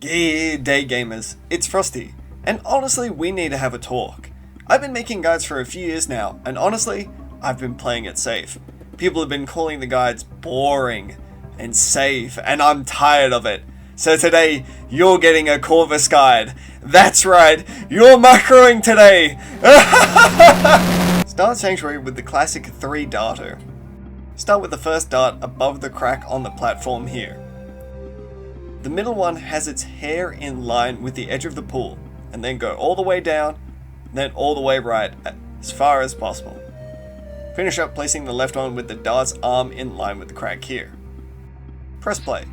G'day gamers, it's Frosty, and honestly we need to have a talk. I've been making guides for a few years now, and honestly, I've been playing it safe. People have been calling the guides boring and safe, and I'm tired of it. So today, you're getting a Corvus guide. That's right, you're macroing today! Start Sanctuary with the classic 3 darter. Start with the first dart above the crack on the platform here. The middle one has its hair in line with the edge of the pool, and then go all the way down, then all the way right, as far as possible. Finish up placing the left one with the dart's arm in line with the crack here. Press play.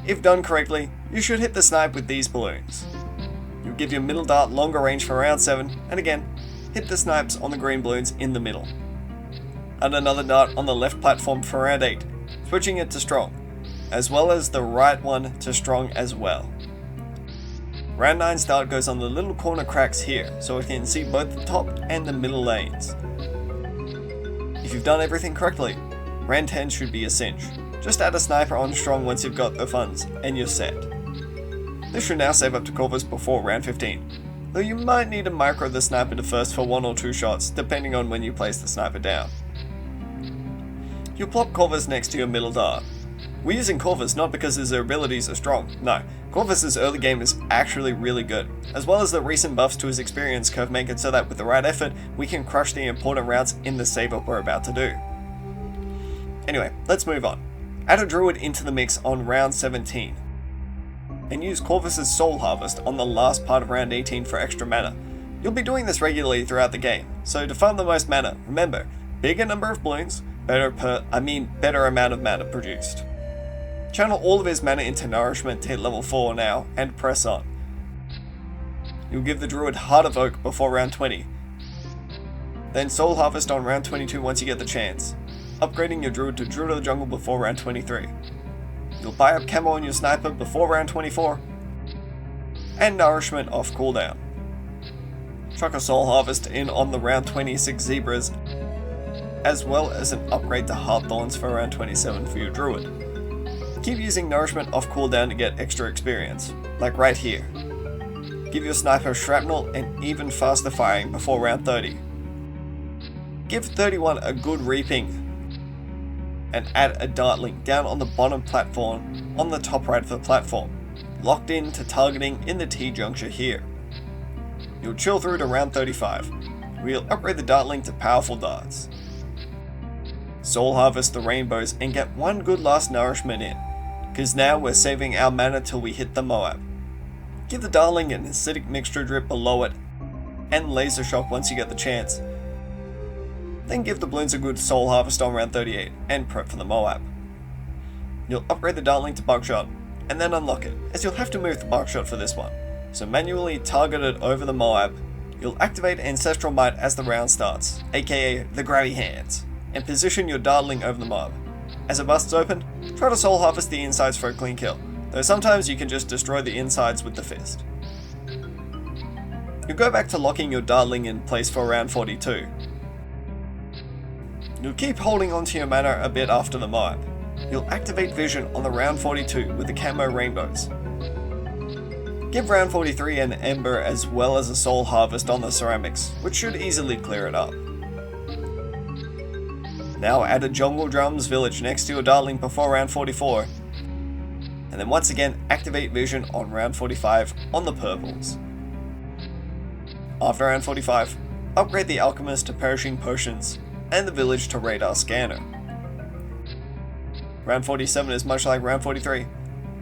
If done correctly, you should hit the snipe with these balloons. You'll give your middle dart longer range for round 7, and again, hit the snipes on the green balloons in the middle. Add another dart on the left platform for round 8, switching it to strong, as well as the right one to strong as well. Round 9's dart goes on the little corner cracks here, so it can see both the top and the middle lanes. If you've done everything correctly, round 10 should be a cinch. Just add a sniper on strong once you've got the funds, and you're set. This should now save up to Corvus before round 15, though you might need to micro the sniper to first for 1 or 2 shots, depending on when you place the sniper down. You'll plop Corvus next to your middle dart. We're using Corvus not because his abilities are strong, no, Corvus' early game is actually really good, as well as the recent buffs to his experience curve make it so that with the right effort, we can crush the important rounds in the save up we're about to do. Anyway, let's move on. Add a druid into the mix on round 17, and use Corvus' Soul Harvest on the last part of round 18 for extra mana. You'll be doing this regularly throughout the game, so to farm the most mana, remember, bigger number of balloons, better amount of mana produced. Channel all of his mana into Nourishment to hit level 4 now, and press on. You'll give the druid Heart of Oak before round 20, then Soul Harvest on round 22 once you get the chance, upgrading your druid to Druid of the Jungle before round 23. You'll buy up camo on your sniper before round 24, and Nourishment off cooldown. Chuck a Soul Harvest in on the round 26 Zebras, as well as an upgrade to Heart Thorns for round 27 for your druid. Keep using Nourishment off cooldown to get extra experience, like right here. Give your sniper shrapnel and even faster firing before round 30. Give 31 a good reaping, and add a dart link down on the bottom platform on the top right of the platform, locked in to targeting in the T-juncture here. You'll chill through to round 35, where you'll upgrade the dart link to powerful darts. Soul Harvest the rainbows and get one good last nourishment in, cause now we're saving our mana till we hit the Moab. Give the darling an acidic mixture drip below it, and laser shock once you get the chance. Then give the balloons a good Soul Harvest on round 38, and prep for the Moab. You'll upgrade the darling to buckshot, and then unlock it, as you'll have to move the buckshot for this one, so manually target it over the Moab. You'll activate Ancestral Might as the round starts, aka the grabby hands, and position your dartling over the mob. As it busts open, try to Soul Harvest the insides for a clean kill, though sometimes you can just destroy the insides with the fist. You'll go back to locking your dartling in place for round 42. You'll keep holding onto your mana a bit after the mob. You'll activate Vision on the round 42 with the camo rainbows. Give round 43 an Ember as well as a Soul Harvest on the ceramics, which should easily clear it up. Now add a Jungle Drums village next to your darling before round 44, and then once again activate Vision on round 45 on the purples. After round 45, upgrade the Alchemist to Perishing Potions, and the village to Radar Scanner. Round 47 is much like round 43,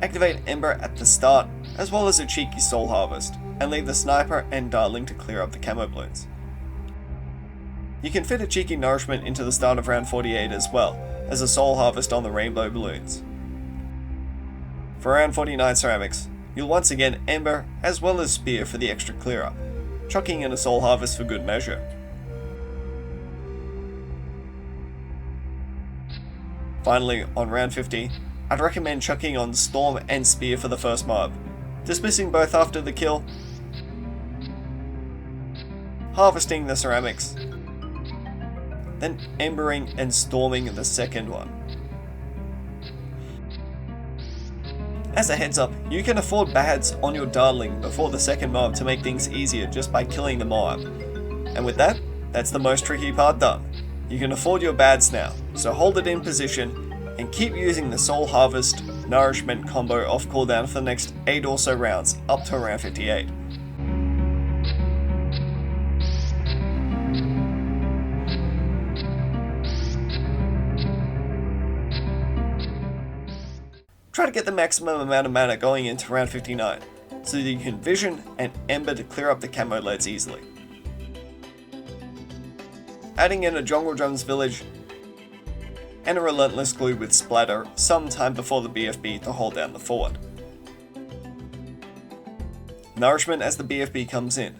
activate Ember at the start, as well as a cheeky Soul Harvest, and leave the Sniper and darling to clear up the camo balloons. You can fit a cheeky Nourishment into the start of round 48 as well, as a Soul Harvest on the rainbow balloons. For round 49 ceramics, you'll once again Ember as well as Spear for the extra clear up, chucking in a Soul Harvest for good measure. Finally, on round 50, I'd recommend chucking on Storm and Spear for the first mob, dismissing both after the kill, harvesting the ceramics, then embering and storming the second one. As a heads up, you can afford bads on your dartling before the second mob to make things easier just by killing the mob. And with that, that's the most tricky part done. You can afford your bads now, so hold it in position and keep using the Soul Harvest Nourishment combo off cooldown for the next 8 or so rounds, up to around 58. Try to get the maximum amount of mana going into round 59, so that you can Vision and Ember to clear up the camo leads easily. Adding in a Jungle Drums village and a Relentless Glue with Splatter sometime before the BFB to hold down the fort. Nourishment as the BFB comes in,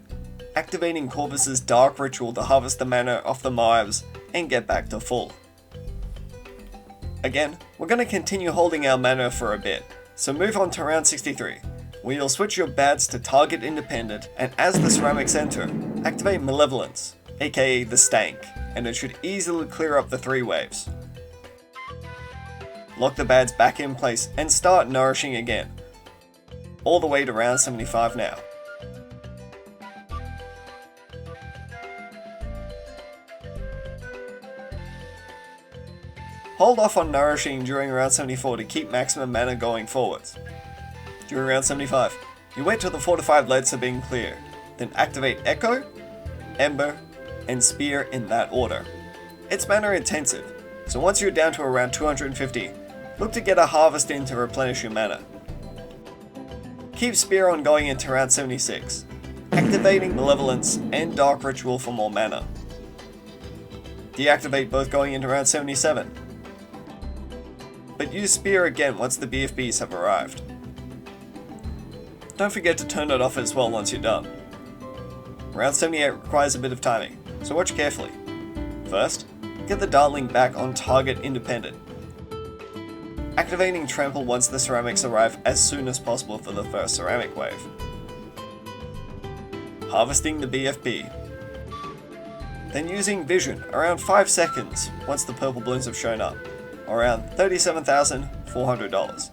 activating Corvus's Dark Ritual to harvest the mana off the Mives and get back to full. Again, we're going to continue holding our mana for a bit, so move on to round 63, where you'll switch your bads to target independent, and as the ceramics enter, activate Malevolence, aka the Stank, and it should easily clear up the 3 waves. Lock the bads back in place and start nourishing again, all the way to round 75 now. Hold off on nourishing during round 74 to keep maximum mana going forwards. During round 75, you wait till the fortified leads are being cleared, then activate Echo, Ember, and Spear in that order. It's mana intensive, so once you're down to around 250, look to get a harvest in to replenish your mana. Keep Spear on going into round 76, activating Malevolence and Dark Ritual for more mana. Deactivate both going into round 77, but use Spear again once the BFBs have arrived. Don't forget to turn it off as well once you're done. Round 78 requires a bit of timing, so watch carefully. First, get the Dartling back on target independent. Activating Trample once the ceramics arrive as soon as possible for the first ceramic wave. Harvesting the BFB. Then using Vision around 5 seconds once the purple balloons have shown up, around $37,400,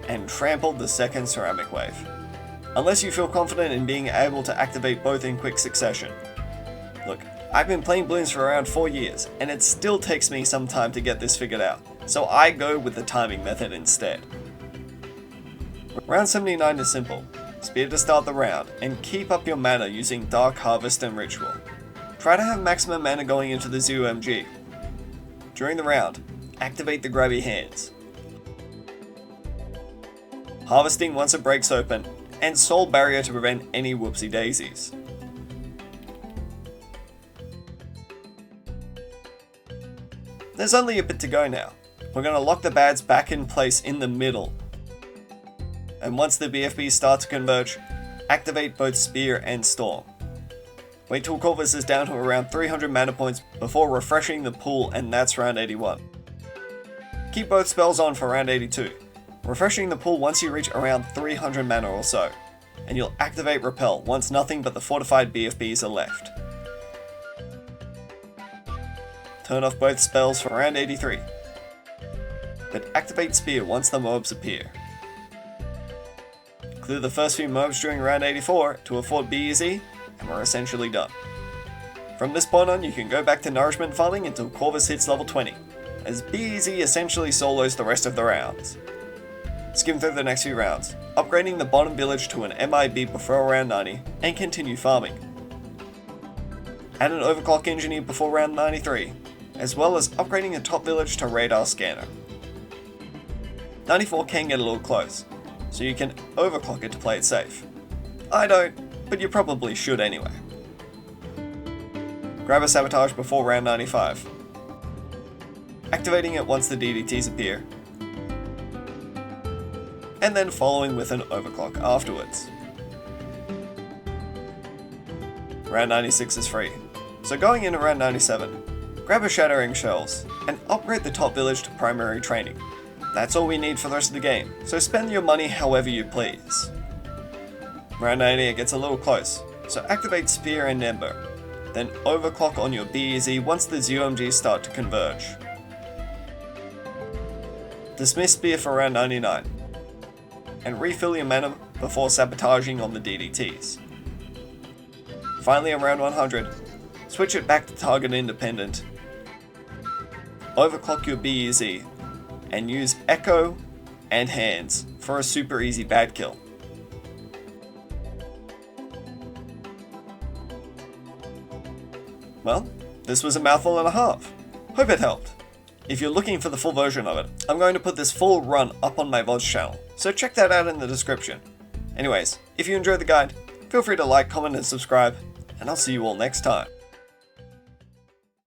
and trample the second ceramic wave. Unless you feel confident in being able to activate both in quick succession. Look, I've been playing Bloons for around 4 years, and it still takes me some time to get this figured out, so I go with the timing method instead. Round 79 is simple. Spear to start the round, and keep up your mana using Dark Harvest and Ritual. Try to have maximum mana going into the ZOMG. During the round, activate the Grabby Hands. Harvesting once it breaks open, and Soul Barrier to prevent any whoopsie daisies. There's only a bit to go now. We're going to lock the bads back in place in the middle. And once the BFBs start to converge, activate both Spear and Storm. Wait till Corvus is down to around 300 mana points before refreshing the pool, and that's round 81. Keep both spells on for round 82, refreshing the pool once you reach around 300 mana or so, and you'll activate Repel once nothing but the fortified BFBs are left. Turn off both spells for round 83, but activate Spear once the mobs appear. Clear the first few mobs during round 84 to afford BEZ, and we're essentially done. From this point on, you can go back to nourishment farming until Corvus hits level 20, as BEZ essentially solos the rest of the rounds. Skim through the next few rounds, upgrading the bottom village to an MIB before round 90, and continue farming. Add an overclock engineer before round 93, as well as upgrading the top village to radar scanner. 94 can get a little close, so you can overclock it to play it safe. I don't, but you probably should anyway. Grab a sabotage before round 95, activating it once the DDTs appear, and then following with an overclock afterwards. Round 96 is free, so going into round 97, grab a Shattering Shells, and upgrade the top village to primary training. That's all we need for the rest of the game, so spend your money however you please. Round 98 gets a little close, so activate Spear and Ember, then overclock on your BEZ once the ZOMGs start to converge. Dismiss Spear for round 99. and refill your mana before sabotaging on the DDTs. Finally, around 100, switch it back to target independent, overclock your BEZ, and use Echo and Hands for a super easy bad kill. Well, this was a mouthful and a half. Hope it helped. If you're looking for the full version of it, I'm going to put this full run up on my VODs channel, so check that out in the description. Anyways, if you enjoyed the guide, feel free to like, comment, and subscribe, and I'll see you all next time.